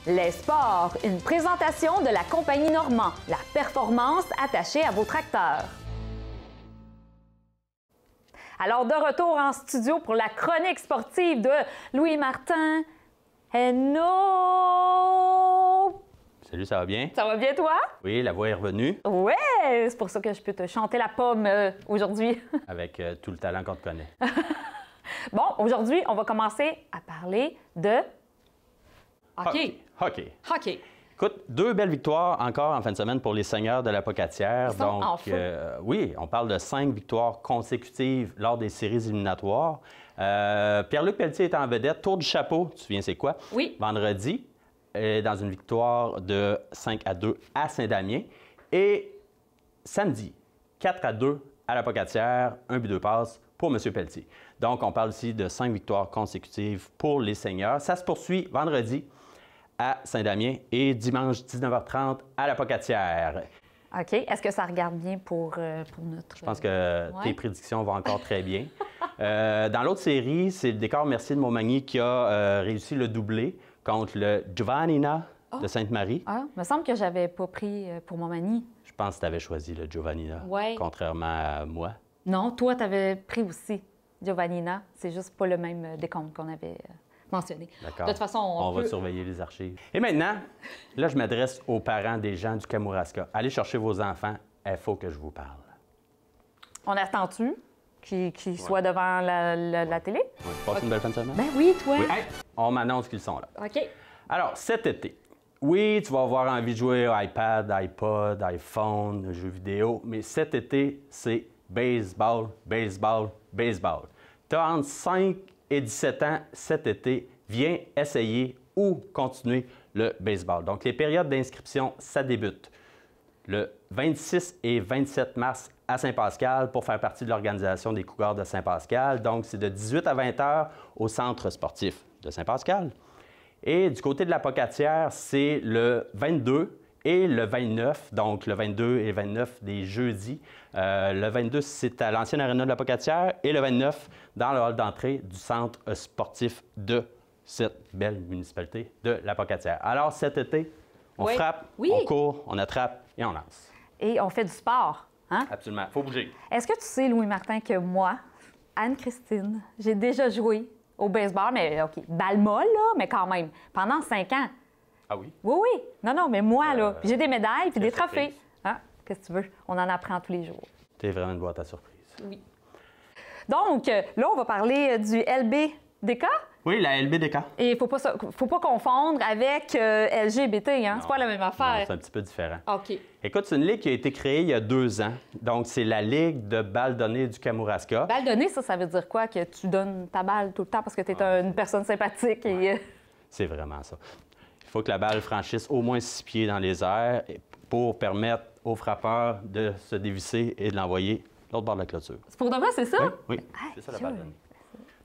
Les sports, une présentation de la compagnie Normand, la performance attachée à vos tracteurs. Alors, de retour en studio pour la chronique sportive de Louis Martin. Hello! Salut, ça va bien? Ça va bien, toi? Oui, la voix est revenue. Ouais, c'est pour ça que je peux te chanter la pomme aujourd'hui. Avec tout le talent qu'on te connaît. Bon, aujourd'hui, on va commencer à parler de hockey. Hockey. Écoute, 2 belles victoires encore en fin de semaine pour les Seigneurs de la Pocatière. Ils sont en feu. Oui, on parle de 5 victoires consécutives lors des séries éliminatoires. Pierre-Luc Pelletier est en vedette. Tour du chapeau, tu te souviens c'est quoi? Oui. Vendredi, dans une victoire de 5-2 à Saint-Damien. Et samedi, 4-2 à la Pocatière, 1 but 2 passes pour M. Pelletier. Donc, on parle ici de 5 victoires consécutives pour les Seigneurs. Ça se poursuit vendredi à Saint-Damien et dimanche 19h30 à la Pocatière. OK. Est-ce que ça regarde bien pour notre... Je pense que tes prédictions vont encore très bien. Dans l'autre série, c'est le Décor Mercier de Montmagny qui a réussi le doublé contre le Giovannina de Sainte-Marie. Ah, il me semble que j'avais pas pris pour Montmagny. Je pense que tu avais choisi le Giovannina, contrairement à moi. Non, toi, tu avais pris aussi Giovannina. C'est juste pas le même décompte qu'on avait mentionné. D'accord. De toute façon, on va surveiller les archives. Et maintenant, là, je m'adresse aux parents des gens du Kamouraska. Allez chercher vos enfants. Il faut que je vous parle. On attend-tu qu'ils soient devant la télé? Oui. Passe une belle fin de semaine? Ben oui, toi. Oui. Hey, on m'annonce qu'ils sont là. OK. Alors, cet été, oui, tu vas avoir envie de jouer au iPad, iPod, iPhone, jeux vidéo, mais cet été, c'est baseball, baseball, baseball. Tu as entre 5 et 17 ans cet été, viens essayer ou continuer le baseball. Donc, les périodes d'inscription, ça débute le 26 et 27 mars à Saint-Pascal pour faire partie de l'organisation des Cougars de Saint-Pascal. Donc, c'est de 18 à 20 heures au centre sportif de Saint-Pascal. Et du côté de la Pocatière, c'est le 22 et le 29, donc le 22 et le 29 des jeudis. Le 22, c'est à l'ancienne aréna de la Pocatière et le 29, dans le hall d'entrée du centre sportif de cette belle municipalité de la Pocatière. Alors, cet été, on frappe, on court, on attrape et on lance. Et on fait du sport, hein? Absolument. Il faut bouger. Est-ce que tu sais, Louis-Martin, que moi, Anne-Christine, j'ai déjà joué au baseball, mais OK, balle molle, là, mais quand même, pendant 5 ans. Ah oui? Oui, oui. Non, mais moi, là, j'ai des médailles puis des trophées. Hein? Qu'est-ce que tu veux? On en apprend tous les jours. T'es vraiment une boîte à surprise. Oui. Donc, là, on va parler du LBDK. Oui, la LBDK. Et il ne faut pas confondre avec LGBT, hein? C'est pas la même affaire. C'est un petit peu différent. OK. Écoute, c'est une ligue qui a été créée il y a 2 ans. Donc, c'est la Ligue de balle donnée du Kamouraska. Balle donnée, ça veut dire quoi? Que tu donnes ta balle tout le temps parce que tu es une personne sympathique et... C'est vraiment ça. Il faut que la balle franchisse au moins 6 pieds dans les airs pour permettre aux frappeurs de se dévisser et de l'envoyer de l'autre bord de la clôture. C'est pour de vrai, c'est ça? Oui. C'est ça la balle donnée.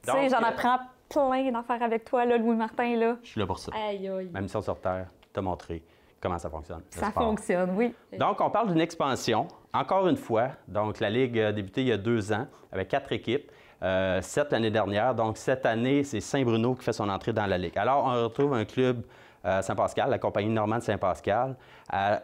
Tu sais, j'en apprends plein d'affaires avec toi, là, Louis-Martin, là. Je suis là pour ça. Aïe, aïe. Ma mission sur Terre, te montrer comment ça fonctionne. Ça fonctionne, oui. Donc, on parle d'une expansion. Encore une fois, donc la Ligue a débuté il y a 2 ans avec 4 équipes. 7 l'année dernière. Donc, cette année, c'est Saint-Bruno qui fait son entrée dans la Ligue. Alors, on retrouve un club Saint-Pascal, la compagnie Normand de Saint-Pascal,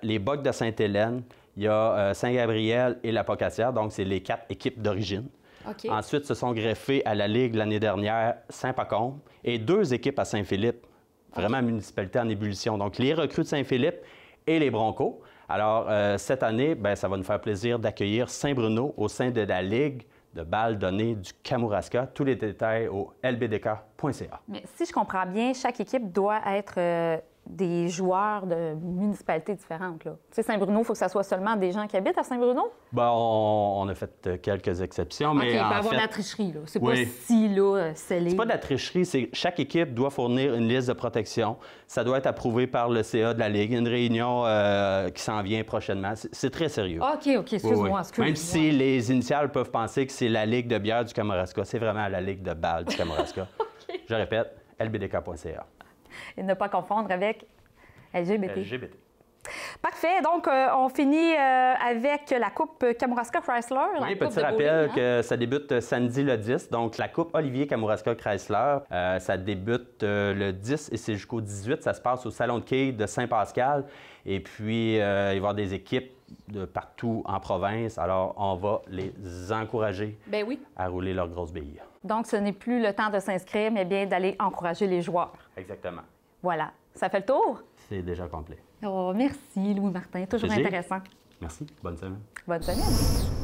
les Bocs de Sainte-Hélène, il y a Saint-Gabriel et la Pocatière. Donc, c'est les 4 équipes d'origine. Okay. Ensuite, se sont greffés à la Ligue l'année dernière Saint-Pacôme et 2 équipes à Saint-Philippe, vraiment municipalité en ébullition. Donc, les recrues de Saint-Philippe et les Broncos. Alors, cette année, bien, ça va nous faire plaisir d'accueillir Saint-Bruno au sein de la Ligue de balle donnée du Kamouraska. Tous les détails au lbdk.ca. Mais si je comprends bien, chaque équipe doit être des joueurs de municipalités différentes, là. Tu sais, Saint-Bruno, il faut que ça soit seulement des gens qui habitent à Saint-Bruno? Bien, on a fait quelques exceptions, mais OK, il peut en avoir fait, de la tricherie, là. C'est pas si, là, scellé. c'est pas de la tricherie, c'est chaque équipe doit fournir une liste de protection. Ça doit être approuvé par le CA de la Ligue. Une réunion qui s'en vient prochainement. C'est très sérieux. OK, excuse-moi. Même si les initiales peuvent penser que c'est la Ligue de bière du Kamouraska, c'est vraiment la Ligue de balle du Kamouraska. Okay. Je répète, lbdk.ca. Et ne pas confondre avec LGBT. Parfait. Donc, on finit avec la Coupe Kamouraska Chrysler. Oui, petit rappel que ça débute samedi le 10. Donc, la Coupe Olivier Kamouraska Chrysler, ça débute le 10 et c'est jusqu'au 18. Ça se passe au Salon de quilles de Saint-Pascal. Et puis, il va y avoir des équipes de partout en province. Alors, on va les encourager à rouler leurs grosses billes. Donc, ce n'est plus le temps de s'inscrire, mais bien d'aller encourager les joueurs. Exactement. Voilà. Ça fait le tour? C'est déjà complet. Oh, merci, Louis-Martin. Toujours intéressant. Merci. Bonne semaine. Bonne semaine.